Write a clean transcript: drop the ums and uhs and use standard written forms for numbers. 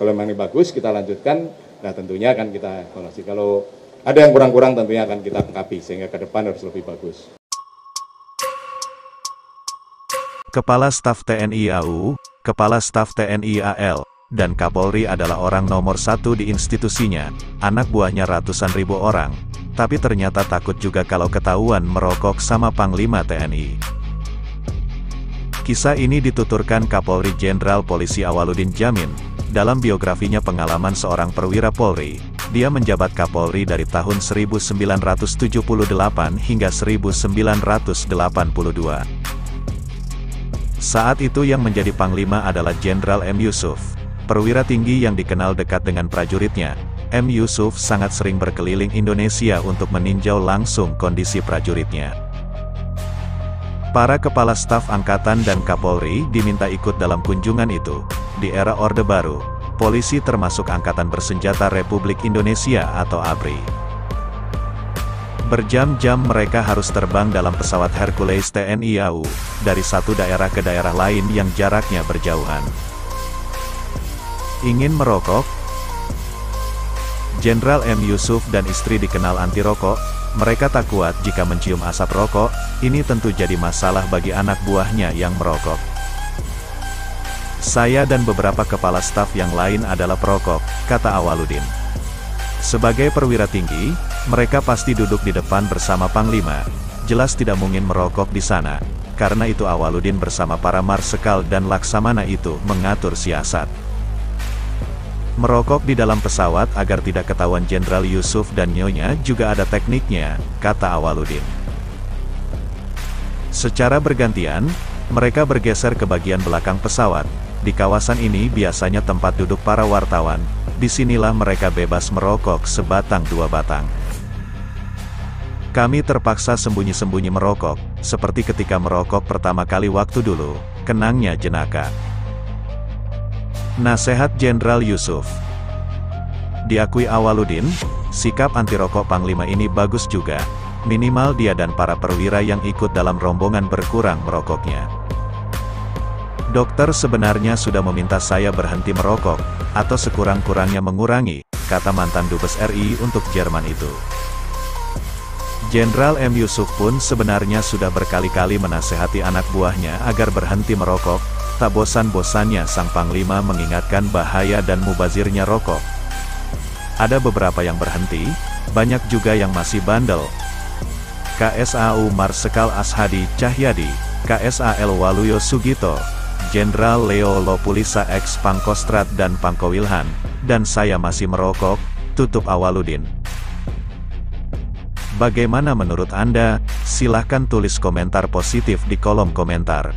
Kalau memang ini bagus, kita lanjutkan. Nah, tentunya akan kita evaluasi. Kalau ada yang kurang-kurang, tentunya akan kita lengkapi sehingga ke depan harus lebih bagus. Kepala Staf TNI AU, Kepala Staf TNI AL, dan Kapolri adalah orang nomor 1 di institusinya, anak buahnya ratusan ribu orang, tapi ternyata takut juga kalau ketahuan merokok sama Panglima TNI. Kisah ini dituturkan Kapolri Jenderal Polisi Awaludin Djamin, dalam biografinya pengalaman seorang perwira Polri. Dia menjabat Kapolri dari tahun 1978 hingga 1982. Saat itu yang menjadi Panglima adalah Jenderal M. Yusuf, perwira tinggi yang dikenal dekat dengan prajuritnya. M. Yusuf sangat sering berkeliling Indonesia untuk meninjau langsung kondisi prajuritnya. Para kepala staf angkatan dan Kapolri diminta ikut dalam kunjungan itu. Di era Orde Baru, polisi termasuk Angkatan Bersenjata Republik Indonesia atau ABRI. Berjam-jam mereka harus terbang dalam pesawat Hercules TNI AU, dari satu daerah ke daerah lain yang jaraknya berjauhan. Ingin merokok? Jenderal M. Yusuf dan istri dikenal anti rokok. Mereka tak kuat jika mencium asap rokok. Ini tentu jadi masalah bagi anak buahnya yang merokok. Saya dan beberapa kepala staf yang lain adalah perokok, kata Awaludin. Sebagai perwira tinggi, mereka pasti duduk di depan bersama Panglima. Jelas tidak mungkin merokok di sana. Karena itu Awaludin bersama para marsekal dan laksamana itu mengatur siasat. Merokok di dalam pesawat agar tidak ketahuan Jenderal Yusuf dan Nyonya juga ada tekniknya, kata Awaludin. Secara bergantian, mereka bergeser ke bagian belakang pesawat. Di kawasan ini biasanya tempat duduk para wartawan. Disinilah mereka bebas merokok sebatang dua batang. Kami terpaksa sembunyi-sembunyi merokok, seperti ketika merokok pertama kali waktu dulu, kenangnya jenaka. Nasihat Jenderal Yusuf. Diakui Awaludin, sikap anti rokok Panglima ini bagus juga. Minimal dia dan para perwira yang ikut dalam rombongan berkurang merokoknya. Dokter sebenarnya sudah meminta saya berhenti merokok, atau sekurang-kurangnya mengurangi, kata mantan Dubes RI untuk Jerman itu. Jenderal M. Yusuf pun sebenarnya sudah berkali-kali menasehati anak buahnya agar berhenti merokok. Tak bosan-bosannya sang Panglima mengingatkan bahaya dan mubazirnya rokok. Ada beberapa yang berhenti, banyak juga yang masih bandel. KSAU Marsekal Ashadi Cahyadi, KSAL Waluyo Sugito, Jenderal Leo Lopulisa ex Pangkostrat dan Pangkowilhan, dan saya masih merokok, tutup Awaludin. Bagaimana menurut Anda? Silahkan tulis komentar positif di kolom komentar.